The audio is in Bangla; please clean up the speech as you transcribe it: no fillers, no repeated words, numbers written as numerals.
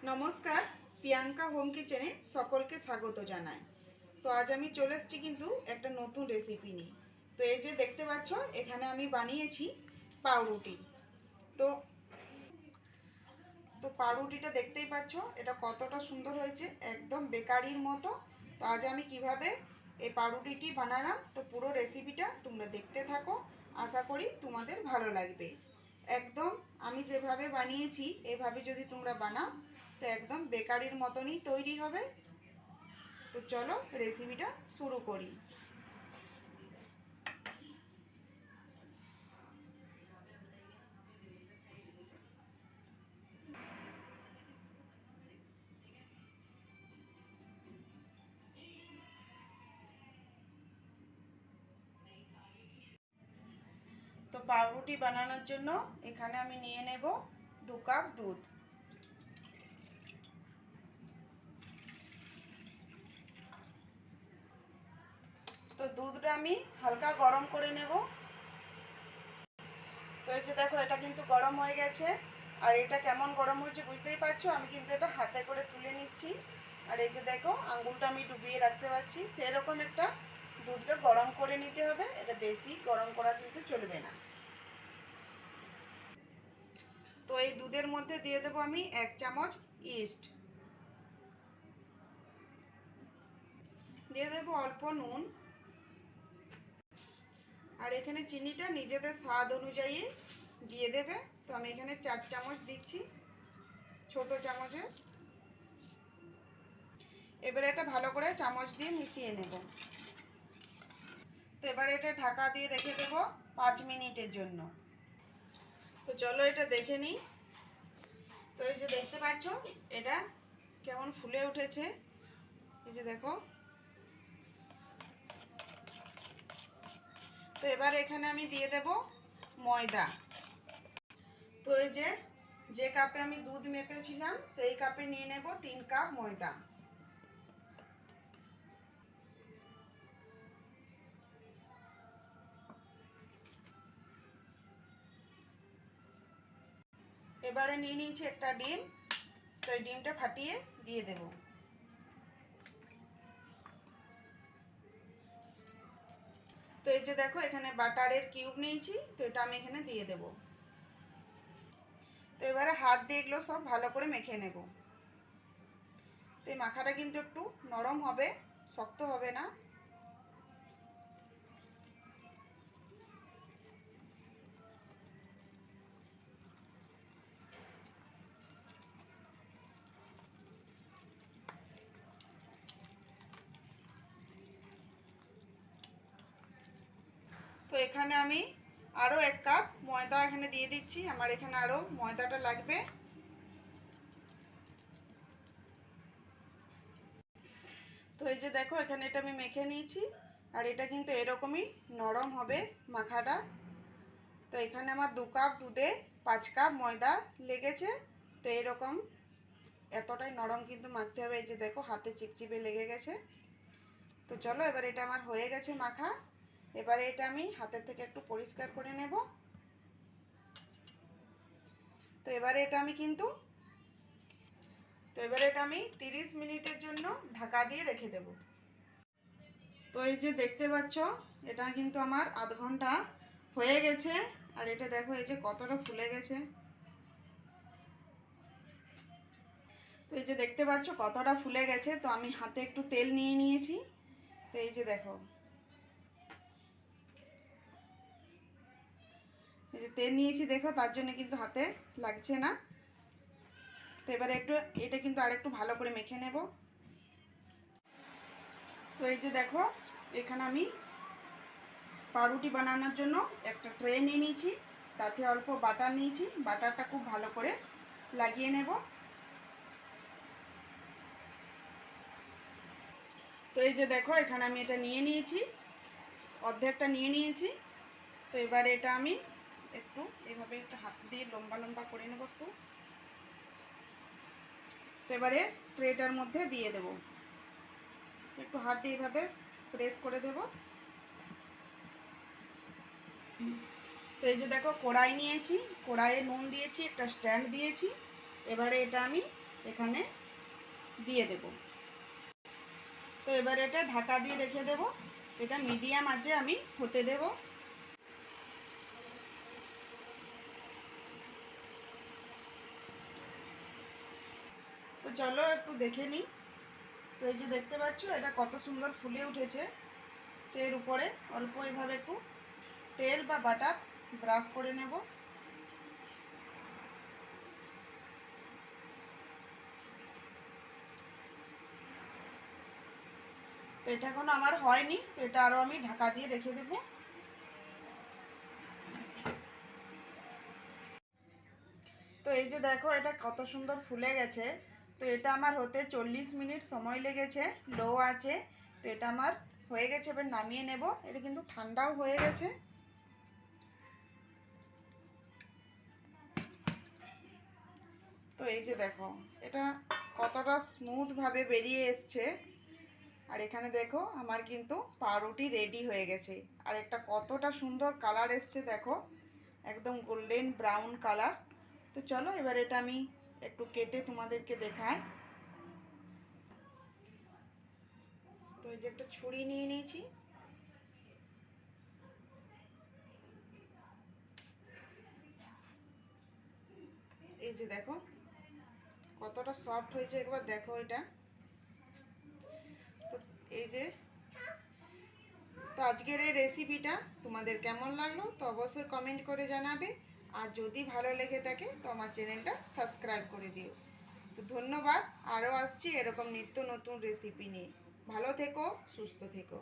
নমস্কার, প্রিয়াঙ্কা হোম কিচেনে সকলকে স্বাগত জানাই। তো আজ আমি চলে এসেছি কিন্তু একটা নতুন রেসিপি নিয়ে। তো এই যে দেখতে পাচ্ছ, এখানে আমি বানিয়েছি পাউরুটি। তো তো পাউরুটিটা দেখতেই পাচ্ছ, এটা কতটা সুন্দর হয়েছে, একদম বেকারির মতো। তো আজ আমি কিভাবে এই পাউরুটিটি বানালাম, তো পুরো রেসিপিটা তোমরা দেখতে থাকো। আশা করি তোমাদের ভালো লাগবে। একদম আমি যেভাবে বানিয়েছি এভাবে যদি তোমরা বানাও তো একদম বেকারির মতনই তৈরি হবে। তো চলো রেসিপিটা শুরু করি। তো পাউরুটি বানানোর জন্য এখানে আমি নিয়ে নেব 2 কাপ দুধ। তো দুধটা আমি হালকা গরম করে নেব। তো এই যে দেখো, এটা কিন্তু গরম হয়ে গেছে। আর এটা কেমন গরম হয়েছে বুঝতেই পারছো। আমি কিন্তু এটা হাতে করে তুলে নিচ্ছি। আর এই যে দেখো, আঙ্গুলটা আমি ডুবিয়ে রাখতে পারছি। সেরকম একটা দুধটা গরম করে নিতে হবে। এটা বেশি গরম করা কিন্তু চলবে না। তো এই দুধের মধ্যে দিয়ে দেবো আমি 1 চামচ ইস্ট, দিয়ে দেবো অল্প নুন। আর এখানে চিনিটা নিজেদের স্বাদ অনুযায়ী দিয়ে দেবে। তো আমি এখানে 4 চামচ দিচ্ছি, ছোট চামচে। এবারে এটা ভালো করে চামচ দিয়ে মিশিয়ে নেব। তো এবারে এটা ঢাকা দিয়ে রেখে দেবো 5 মিনিটের জন্য। তো চলো এটা দেখে নিই। তো এই যে দেখতে পাচ্ছ, এটা কেমন ফুলে উঠেছে। এই যে দেখো। তো এবার এখানে আমি দিয়ে দেব ময়দা। তো এই যে কাপে আমি দুধ মেপেছিলাম সেই কাপে নিয়ে নেব 3 কাপ ময়দা। এবারে নিয়ে নিয়েছি একটা ডিম। তো এই ডিমটা ফাটিয়ে দিয়ে দেব। তো এই যে দেখো, এখানে বাটারের কিউব নিয়েছি। তো এটা আমি এখানে দিয়ে দেব। তো এবারে হাত দিয়ে এগুলো সব ভালো করে মেখে নেব। তো এই মাখাটা কিন্তু একটু নরম হবে, শক্ত হবে না। তো এখানে আমি আরও 1 কাপ ময়দা এখানে দিয়ে দিচ্ছি। আমার এখানে আরও ময়দাটা লাগবে। তো এই যে দেখো, এখানে এটা আমি মেখে নিয়েছি। আর এটা কিন্তু এরকমই নরম হবে মাখাটা। তো এখানে আমার 2 কাপ দুধে 5 কাপ ময়দা লেগেছে। তো এরকম এতটাই নরম কিন্তু মাখতে হবে। এই যে দেখো, হাতে চিপচিপে লেগে গেছে। তো চলো, এবার এটা আমার হয়ে গেছে মাখা। এবারে এটা আমি হাতের থেকে একটু পরিষ্কার করে নেব। তো এবারে এটা আমি 30 মিনিটের জন্য ঢাকা দিয়ে রেখে দেব। তো এই যে দেখতে পাচ্ছ, এটা কিন্তু আমার আধ ঘন্টা হয়ে গেছে। আর এটা দেখো, এই যে কতটা ফুলে গেছে। তো এই যে দেখতে পাচ্ছ কতটা ফুলে গেছে। তো আমি হাতে একটু তেল নিয়ে নিয়েছি। তো এই যে দেখো, এই যে তেল নিয়েছি দেখো, তার জন্য কিন্তু হাতে লাগছে না। তো এবারে এটা কিন্তু আর একটু ভালো করে মেখে নেব। তো এই যে দেখো, এখানে আমি পাউরুটি বানানোর জন্য একটা ট্রে নিয়ে নিয়েছি। তাতে অল্প বাটার নিয়েছি। বাটারটা খুব ভালো করে লাগিয়ে নেব। তো এই যে দেখো, এখানে আমি এটা নিয়ে নিয়েছি, অর্ধেকটা নিয়ে নিয়েছি। তো এবারে এটা আমি একটু এইভাবে একটু হাত দিয়ে লম্বা লম্বা করে নেব একটু। তো এবারে ট্রেটার মধ্যে দিয়ে দেব। একটু হাত দিয়ে এইভাবে প্রেস করে দেব। তো এই যে দেখো, কড়াই নিয়েছি, কড়াইয়ে নুন দিয়েছি, একটা স্ট্যান্ড দিয়েছি। এবারে এটা আমি এখানে দিয়ে দেব। তো এবার এটা ঢাকা দিয়ে রেখে দেব। এটা মিডিয়াম আঁচে আমি হতে দেব। তো চলো একটু দেখে নিই। তো এই যে দেখতে পাচ্ছ এটা কত সুন্দর ফুলে উঠেছে। তো এর উপরে অল্প এইভাবে একটু তেল বা বাটার ব্রাশ করে নেব। তো এটা এখনো আমার হয়নি, তো এটা আরও আমি ঢাকা দিয়ে রেখে দেব। তো এই যে দেখো এটা কত সুন্দর ফুলে গেছে। তো এটা আমার হতে 40 মিনিট সময় লেগেছে লো আছে। তো এটা আমার হয়ে গেছে, এবার নামিয়ে নেব। এটা কিন্তু ঠান্ডাও হয়ে গেছে। তো এই যে দেখো এটা কতটা স্মুথভাবে বেরিয়ে এসছে। আর এখানে দেখো আমার কিন্তু পাউরুটি রেডি হয়ে গেছে। আর একটা কতটা সুন্দর কালার এসছে দেখো, একদম গোল্ডেন ব্রাউন কালার। তো চলো এবার এটা আমি একটু কেটে তোমাদেরকে দেখাই। তো এই যে একটা ছুরি নিয়ে নিয়েছি। এই যে দেখো কতটা সফট হয়েছে, একবার দেখো এটা। তো এই যে, তো আজকের এই রেসিপিটা তোমাদের কেমন লাগলো তো অবশ্যই কমেন্ট করে জানাবে। আর যদি ভালো লেগে থাকে তো আমার চ্যানেলটা সাবস্ক্রাইব করে দিও। তো ধন্যবাদ। আরও আসছি এরকম নিত্য নতুন রেসিপি নিয়ে। ভালো থেকো, সুস্থ থেকো।